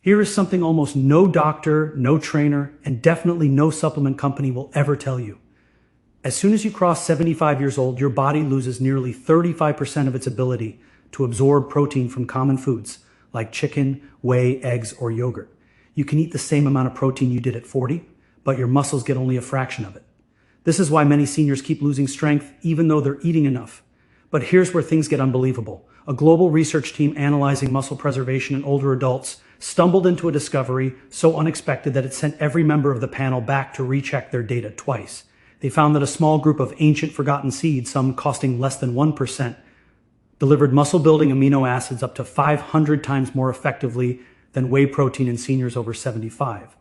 Here is something almost no doctor, no trainer, and definitely no supplement company will ever tell you. As soon as you cross 75 years old, your body loses nearly 35% of its ability to absorb protein from common foods like chicken, whey, eggs, or yogurt. You can eat the same amount of protein you did at 40, but your muscles get only a fraction of it. This is why many seniors keep losing strength even though they're eating enough. But here's where things get unbelievable. A global research team analyzing muscle preservation in older adults stumbled into a discovery so unexpected that it sent every member of the panel back to recheck their data twice. They found that a small group of ancient forgotten seeds, some costing less than 1%, delivered muscle-building amino acids up to 500 times more effectively than whey protein in seniors over 75.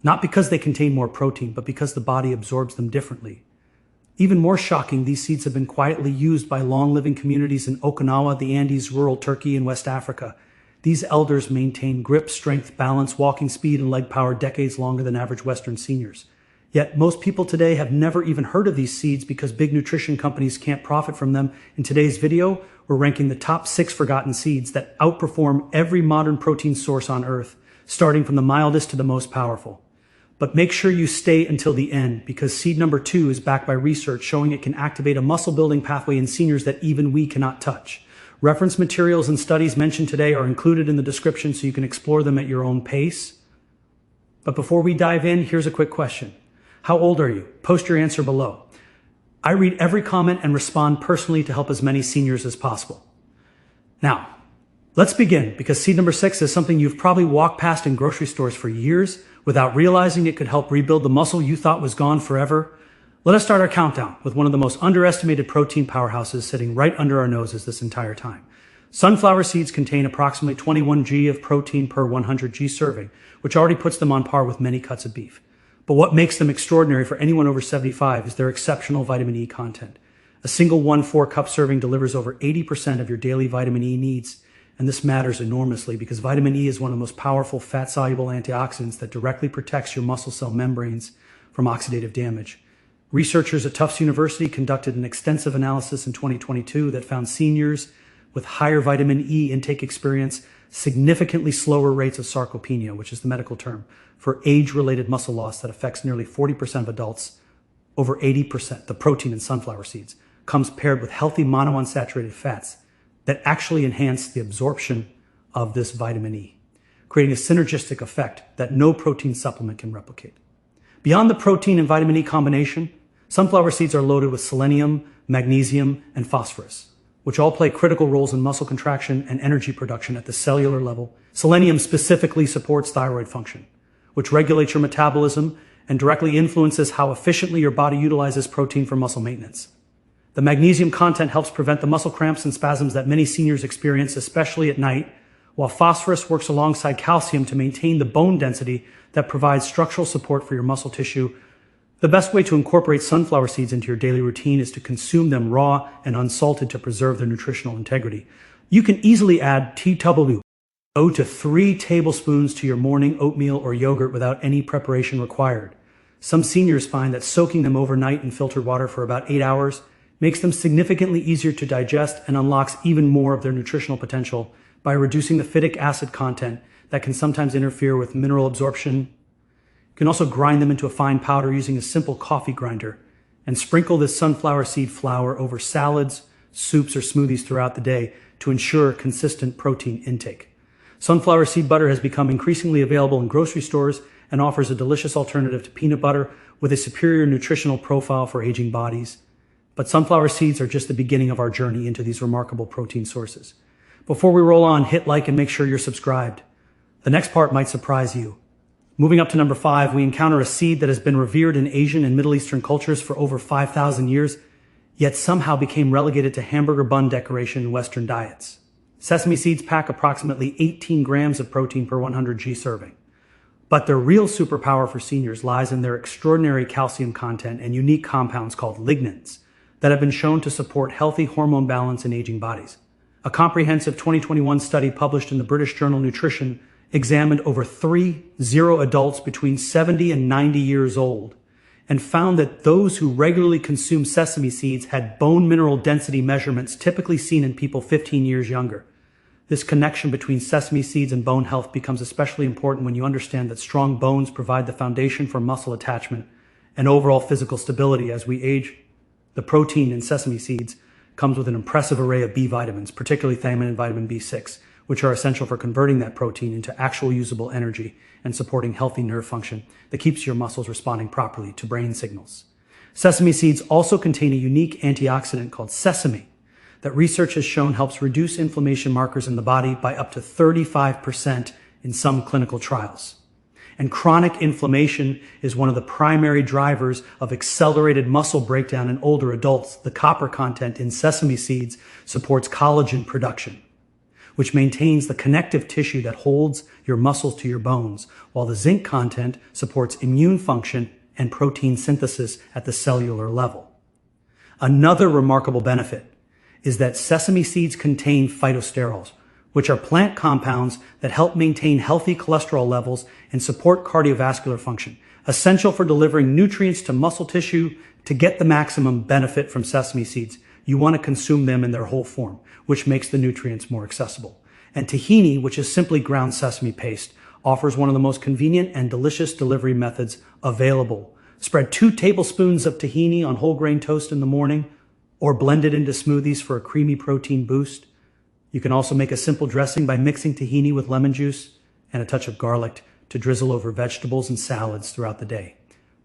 Not because they contain more protein, but because the body absorbs them differently. Even more shocking, these seeds have been quietly used by long-living communities in Okinawa, the Andes, rural Turkey, and West Africa. These elders maintain grip, strength, balance, walking speed, and leg power decades longer than average Western seniors. Yet most people today have never even heard of these seeds because big nutrition companies can't profit from them. In today's video, we're ranking the top 6 forgotten seeds that outperform every modern protein source on Earth, starting from the mildest to the most powerful. But make sure you stay until the end because seed number 2 is backed by research showing it can activate a muscle-building pathway in seniors that even we cannot touch. Reference materials and studies mentioned today are included in the description so you can explore them at your own pace. But before we dive in, here's a quick question. How old are you? Post your answer below. I read every comment and respond personally to help as many seniors as possible. Now, let's begin because seed number 6 is something you've probably walked past in grocery stores for years without realizing it could help rebuild the muscle you thought was gone forever. Let us start our countdown with one of the most underestimated protein powerhouses sitting right under our noses this entire time. Sunflower seeds contain approximately 21 g of protein per 100 g serving, which already puts them on par with many cuts of beef. But what makes them extraordinary for anyone over 75 is their exceptional vitamin E content. A single 1/4 cup serving delivers over 80% of your daily vitamin E needs, and this matters enormously because vitamin E is one of the most powerful fat-soluble antioxidants that directly protects your muscle cell membranes from oxidative damage. Researchers at Tufts University conducted an extensive analysis in 2022 that found seniors with higher vitamin E intake experience significantly slower rates of sarcopenia, which is the medical term, for age-related muscle loss that affects nearly 40% of adults. Over 80%, the protein in sunflower seeds, comes paired with healthy monounsaturated fats that actually enhance the absorption of this vitamin E, creating a synergistic effect that no protein supplement can replicate. Beyond the protein and vitamin E combination, sunflower seeds are loaded with selenium, magnesium, and phosphorus, which all play critical roles in muscle contraction and energy production at the cellular level. Selenium specifically supports thyroid function, which regulates your metabolism and directly influences how efficiently your body utilizes protein for muscle maintenance. The magnesium content helps prevent the muscle cramps and spasms that many seniors experience, especially at night, while phosphorus works alongside calcium to maintain the bone density that provides structural support for your muscle tissue. The best way to incorporate sunflower seeds into your daily routine is to consume them raw and unsalted to preserve their nutritional integrity. You can easily add TW 0 to 3 tablespoons to your morning oatmeal or yogurt without any preparation required. Some seniors find that soaking them overnight in filtered water for about 8 hours makes them significantly easier to digest and unlocks even more of their nutritional potential by reducing the phytic acid content that can sometimes interfere with mineral absorption. You can also grind them into a fine powder using a simple coffee grinder and sprinkle this sunflower seed flour over salads, soups, or smoothies throughout the day to ensure consistent protein intake. Sunflower seed butter has become increasingly available in grocery stores and offers a delicious alternative to peanut butter with a superior nutritional profile for aging bodies. But sunflower seeds are just the beginning of our journey into these remarkable protein sources. Before we roll on, hit like and make sure you're subscribed. The next part might surprise you. Moving up to number 5, we encounter a seed that has been revered in Asian and Middle Eastern cultures for over 5,000 years, yet somehow became relegated to hamburger bun decoration in Western diets. Sesame seeds pack approximately 18 grams of protein per 100 g serving. But their real superpower for seniors lies in their extraordinary calcium content and unique compounds called lignans that have been shown to support healthy hormone balance in aging bodies. A comprehensive 2021 study published in the British journal Nutrition examined over 30 adults between 70 and 90 years old and found that those who regularly consumed sesame seeds had bone mineral density measurements typically seen in people 15 years younger. This connection between sesame seeds and bone health becomes especially important when you understand that strong bones provide the foundation for muscle attachment and overall physical stability as we age. The protein in sesame seeds comes with an impressive array of B vitamins, particularly thiamine and vitamin B6, which are essential for converting that protein into actual usable energy and supporting healthy nerve function that keeps your muscles responding properly to brain signals. Sesame seeds also contain a unique antioxidant called sesame that research has shown helps reduce inflammation markers in the body by up to 35% in some clinical trials. And chronic inflammation is one of the primary drivers of accelerated muscle breakdown in older adults. The copper content in sesame seeds supports collagen production, which maintains the connective tissue that holds your muscles to your bones, while the zinc content supports immune function and protein synthesis at the cellular level. Another remarkable benefit is that sesame seeds contain phytosterols, which are plant compounds that help maintain healthy cholesterol levels and support cardiovascular function, essential for delivering nutrients to muscle tissue. To get the maximum benefit from sesame seeds, you want to consume them in their whole form, which makes the nutrients more accessible. And tahini, which is simply ground sesame paste, offers one of the most convenient and delicious delivery methods available. Spread 2 tablespoons of tahini on whole grain toast in the morning, or blend it into smoothies for a creamy protein boost. You can also make a simple dressing by mixing tahini with lemon juice and a touch of garlic to drizzle over vegetables and salads throughout the day.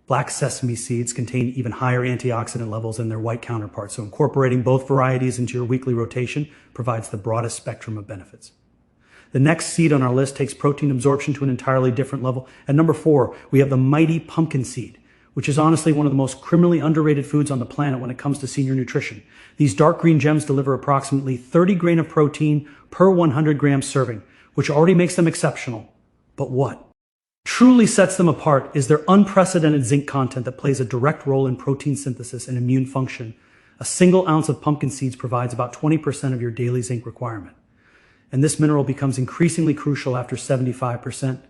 Black sesame seeds contain even higher antioxidant levels than their white counterparts, so incorporating both varieties into your weekly rotation provides the broadest spectrum of benefits. The next seed on our list takes protein absorption to an entirely different level. At number 4, we have the mighty pumpkin seed, which is honestly one of the most criminally underrated foods on the planet when it comes to senior nutrition. These dark green gems deliver approximately 30 grams of protein per 100 gram serving, which already makes them exceptional. But what truly sets them apart is their unprecedented zinc content that plays a direct role in protein synthesis and immune function. A single ounce of pumpkin seeds provides about 20% of your daily zinc requirement. And this mineral becomes increasingly crucial after 75%.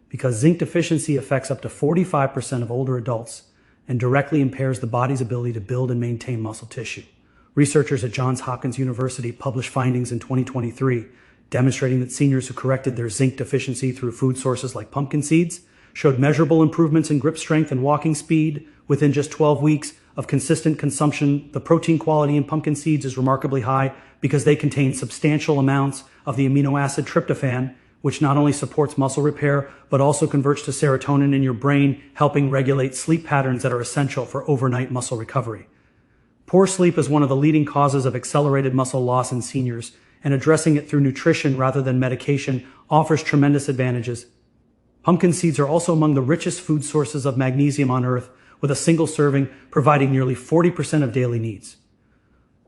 Because zinc deficiency affects up to 45% of older adults and directly impairs the body's ability to build and maintain muscle tissue. Researchers at Johns Hopkins University published findings in 2023 demonstrating that seniors who corrected their zinc deficiency through food sources like pumpkin seeds showed measurable improvements in grip strength and walking speed within just 12 weeks of consistent consumption. The protein quality in pumpkin seeds is remarkably high because they contain substantial amounts of the amino acid tryptophan, which not only supports muscle repair, but also converts to serotonin in your brain, helping regulate sleep patterns that are essential for overnight muscle recovery. Poor sleep is one of the leading causes of accelerated muscle loss in seniors, and addressing it through nutrition rather than medication offers tremendous advantages. Pumpkin seeds are also among the richest food sources of magnesium on Earth, with a single serving providing nearly 40% of daily needs.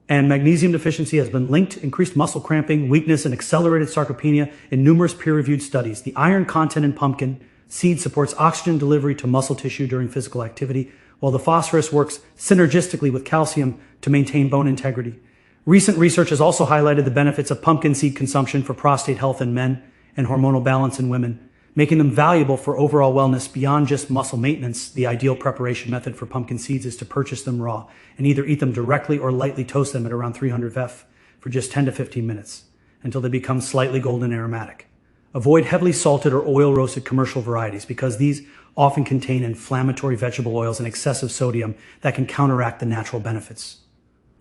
And magnesium deficiency has been linked to increased muscle cramping, weakness, and accelerated sarcopenia in numerous peer-reviewed studies. The iron content in pumpkin seed supports oxygen delivery to muscle tissue during physical activity, while the phosphorus works synergistically with calcium to maintain bone integrity. Recent research has also highlighted the benefits of pumpkin seed consumption for prostate health in men and hormonal balance in women, making them valuable for overall wellness beyond just muscle maintenance. The ideal preparation method for pumpkin seeds is to purchase them raw and either eat them directly or lightly toast them at around 300 F for just 10 to 15 minutes until they become slightly golden aromatic. Avoid heavily salted or oil roasted commercial varieties because these often contain inflammatory vegetable oils and excessive sodium that can counteract the natural benefits.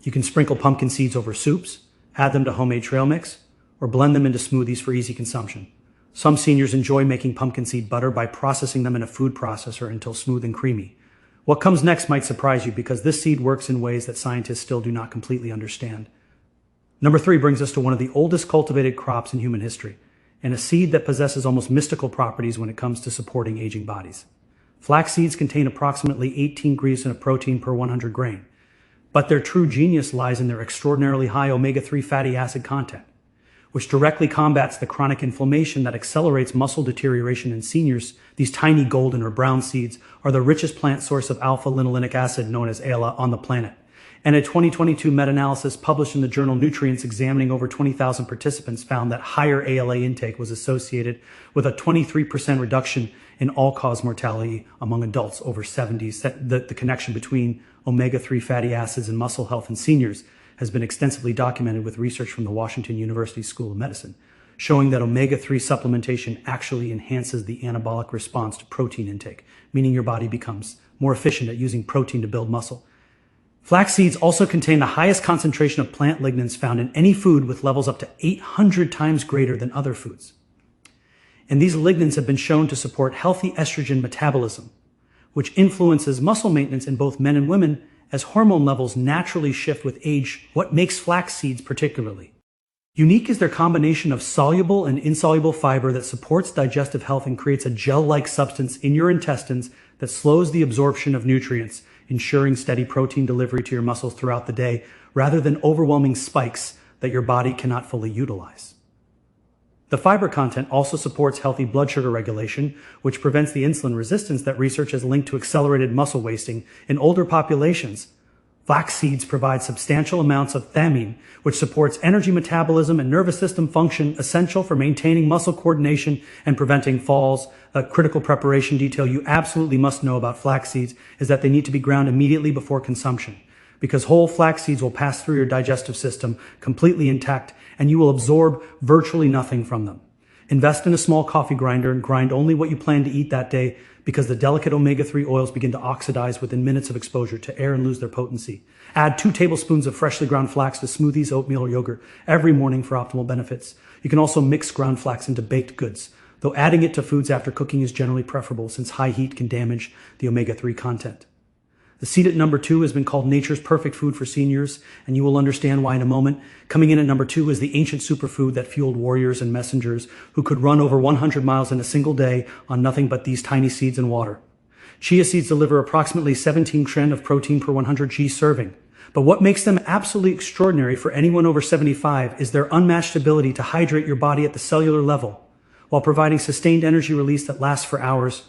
You can sprinkle pumpkin seeds over soups, add them to homemade trail mix, or blend them into smoothies for easy consumption. Some seniors enjoy making pumpkin seed butter by processing them in a food processor until smooth and creamy. What comes next might surprise you because this seed works in ways that scientists still do not completely understand. Number 3 brings us to one of the oldest cultivated crops in human history, and a seed that possesses almost mystical properties when it comes to supporting aging bodies. Flax seeds contain approximately 18 grams of protein per 100 grain, but their true genius lies in their extraordinarily high omega-3 fatty acid content, which directly combats the chronic inflammation that accelerates muscle deterioration in seniors. These tiny golden or brown seeds are the richest plant source of alpha-linolenic acid, known as ALA, on the planet. And a 2022 meta-analysis published in the journal Nutrients examining over 20,000 participants found that higher ALA intake was associated with a 23% reduction in all-cause mortality among adults over 70. The connection between omega-3 fatty acids and muscle health in seniors has been extensively documented with research from the Washington University School of Medicine. showing that omega-3 supplementation actually enhances the anabolic response to protein intake, meaning your body becomes more efficient at using protein to build muscle. Flax seeds also contain the highest concentration of plant lignans found in any food, with levels up to 800 times greater than other foods. And these lignans have been shown to support healthy estrogen metabolism, which influences muscle maintenance in both men and women as hormone levels naturally shift with age. What makes flax seeds particularly unique is their combination of soluble and insoluble fiber that supports digestive health and creates a gel-like substance in your intestines that slows the absorption of nutrients, ensuring steady protein delivery to your muscles throughout the day, rather than overwhelming spikes that your body cannot fully utilize. The fiber content also supports healthy blood sugar regulation, which prevents the insulin resistance that research has linked to accelerated muscle wasting in older populations. Flax seeds provide substantial amounts of thiamine, which supports energy metabolism and nervous system function, essential for maintaining muscle coordination and preventing falls. A critical preparation detail you absolutely must know about flax seeds is that they need to be ground immediately before consumption, because whole flax seeds will pass through your digestive system completely intact, and you will absorb virtually nothing from them. Invest in a small coffee grinder and grind only what you plan to eat that day, because the delicate omega-3 oils begin to oxidize within minutes of exposure to air and lose their potency. Add 2 tablespoons of freshly ground flax to smoothies, oatmeal, or yogurt every morning for optimal benefits. You can also mix ground flax into baked goods, though adding it to foods after cooking is generally preferable, since high heat can damage the omega-3 content. The seed at number 2 has been called nature's perfect food for seniors, and you will understand why in a moment. Coming in at number 2 is the ancient superfood that fueled warriors and messengers who could run over 100 miles in a single day on nothing but these tiny seeds and water. Chia seeds deliver approximately 17 grams of protein per 100 g serving. But what makes them absolutely extraordinary for anyone over 75 is their unmatched ability to hydrate your body at the cellular level, while providing sustained energy release that lasts for hours.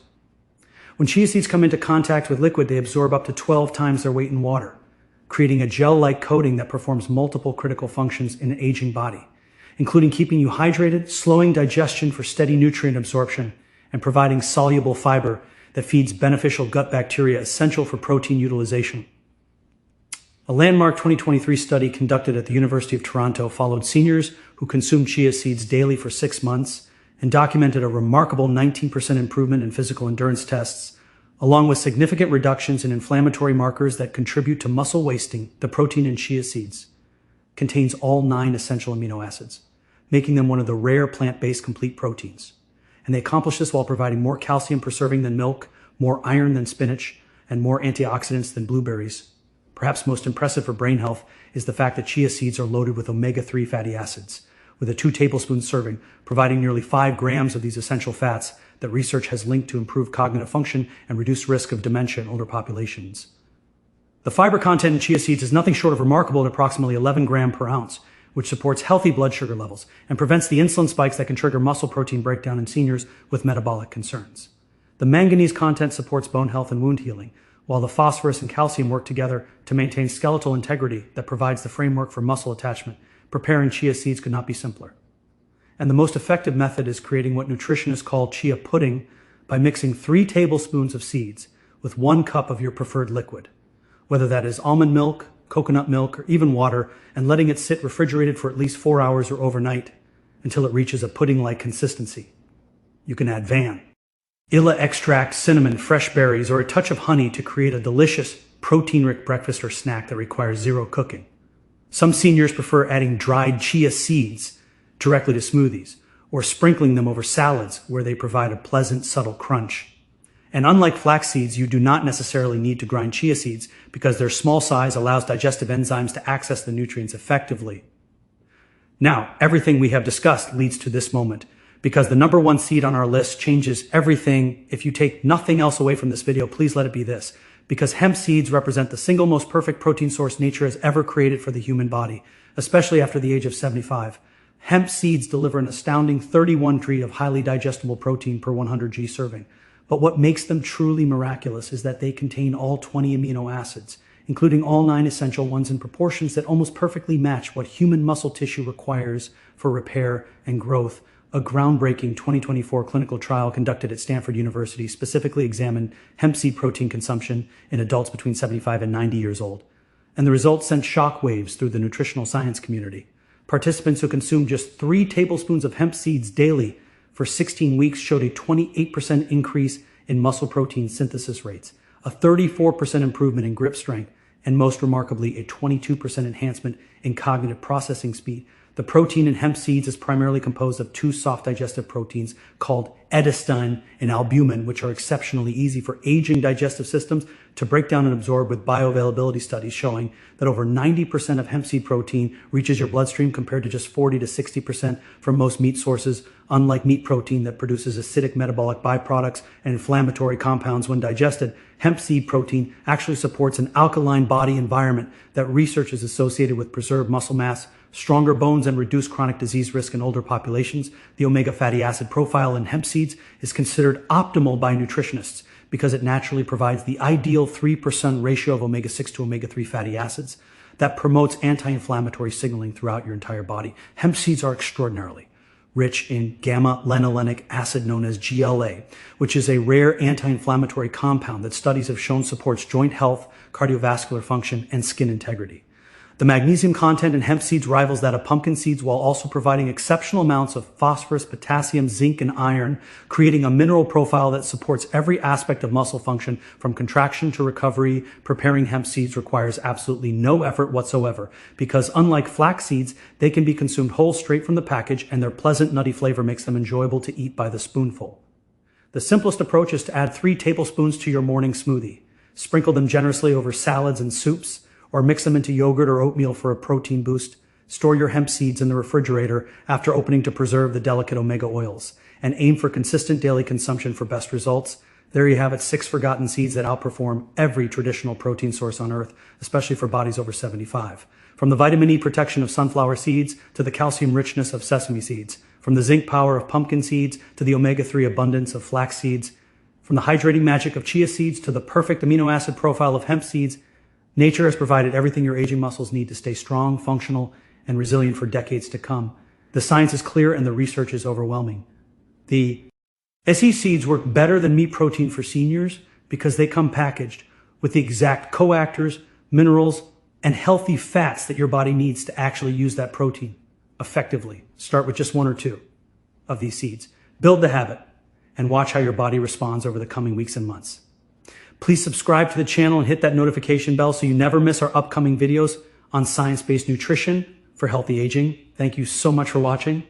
When chia seeds come into contact with liquid, they absorb up to 12 times their weight in water, creating a gel-like coating that performs multiple critical functions in an aging body, including keeping you hydrated, slowing digestion for steady nutrient absorption, and providing soluble fiber that feeds beneficial gut bacteria essential for protein utilization. A landmark 2023 study conducted at the University of Toronto followed seniors who consumed chia seeds daily for 6 months and documented a remarkable 19% improvement in physical endurance tests, along with significant reductions in inflammatory markers that contribute to muscle wasting. The protein in chia seeds contains all 9 essential amino acids, making them one of the rare plant-based complete proteins. And they accomplish this while providing more calcium preserving than milk, more iron than spinach, and more antioxidants than blueberries. Perhaps most impressive for brain health is the fact that chia seeds are loaded with omega-3 fatty acids, with a 2 tablespoon serving, providing nearly 5 grams of these essential fats that research has linked to improve cognitive function and reduce risk of dementia in older populations. The fiber content in chia seeds is nothing short of remarkable at approximately 11 grams per ounce, which supports healthy blood sugar levels and prevents the insulin spikes that can trigger muscle protein breakdown in seniors with metabolic concerns. The manganese content supports bone health and wound healing, while the phosphorus and calcium work together to maintain skeletal integrity that provides the framework for muscle attachment. Preparing chia seeds could not be simpler. And the most effective method is creating what nutritionists call chia pudding by mixing 3 tablespoons of seeds with 1 cup of your preferred liquid, whether that is almond milk, coconut milk, or even water, and letting it sit refrigerated for at least 4 hours or overnight until it reaches a pudding-like consistency. You can add vanilla extract, cinnamon, fresh berries, or a touch of honey to create a delicious, protein-rich breakfast or snack that requires 0 cooking. Some seniors prefer adding dried chia seeds directly to smoothies, or sprinkling them over salads where they provide a pleasant, subtle crunch. And unlike flax seeds, you do not necessarily need to grind chia seeds because their small size allows digestive enzymes to access the nutrients effectively. Now, everything we have discussed leads to this moment, because the number 1 seed on our list changes everything. If you take nothing else away from this video, please let it be this. Because hemp seeds represent the single most perfect protein source nature has ever created for the human body, especially after the age of 75. Hemp seeds deliver an astounding 31 grams of highly digestible protein per 100 g serving. But what makes them truly miraculous is that they contain all 20 amino acids, including all 9 essential ones in proportions that almost perfectly match what human muscle tissue requires for repair and growth. A groundbreaking 2024 clinical trial conducted at Stanford University specifically examined hemp seed protein consumption in adults between 75 and 90 years old. And the results sent shockwaves through the nutritional science community. Participants who consumed just 3 tablespoons of hemp seeds daily for 16 weeks showed a 28% increase in muscle protein synthesis rates, a 34% improvement in grip strength, and most remarkably, a 22% enhancement in cognitive processing speed. The protein in hemp seeds is primarily composed of 2 soft digestive proteins called edestin and albumin, which are exceptionally easy for aging digestive systems to break down and absorb, with bioavailability studies showing that over 90% of hemp seed protein reaches your bloodstream compared to just 40 to 60% from most meat sources. Unlike meat protein that produces acidic metabolic byproducts and inflammatory compounds when digested, hemp seed protein actually supports an alkaline body environment that research is associated with preserved muscle mass, stronger bones, and reduced chronic disease risk in older populations. The omega fatty acid profile in hemp seeds is considered optimal by nutritionists because it naturally provides the ideal 3% ratio of omega-6 to omega-3 fatty acids that promotes anti-inflammatory signaling throughout your entire body. Hemp seeds are extraordinarily rich in gamma-linolenic acid known as GLA, which is a rare anti-inflammatory compound that studies have shown supports joint health, cardiovascular function, and skin integrity. The magnesium content in hemp seeds rivals that of pumpkin seeds while also providing exceptional amounts of phosphorus, potassium, zinc, and iron, creating a mineral profile that supports every aspect of muscle function from contraction to recovery. Preparing hemp seeds requires absolutely no effort whatsoever because unlike flax seeds, they can be consumed whole straight from the package, and their pleasant nutty flavor makes them enjoyable to eat by the spoonful. The simplest approach is to add 3 tablespoons to your morning smoothie. Sprinkle them generously over salads and soups, or mix them into yogurt or oatmeal for a protein boost. Store your hemp seeds in the refrigerator after opening to preserve the delicate omega oils, and aim for consistent daily consumption for best results. There you have it, 6 forgotten seeds that outperform every traditional protein source on earth, especially for bodies over 75. From the vitamin E protection of sunflower seeds to the calcium richness of sesame seeds, from the zinc power of pumpkin seeds to the omega-3 abundance of flax seeds, from the hydrating magic of chia seeds to the perfect amino acid profile of hemp seeds, nature has provided everything your aging muscles need to stay strong, functional, and resilient for decades to come. The science is clear and the research is overwhelming. The SE seeds work better than meat protein for seniors because they come packaged with the exact coactors, minerals, and healthy fats that your body needs to actually use that protein effectively. Start with just 1 or 2 of these seeds. Build the habit and watch how your body responds over the coming weeks and months. Please subscribe to the channel and hit that notification bell so you never miss our upcoming videos on science-based nutrition for healthy aging. Thank you so much for watching.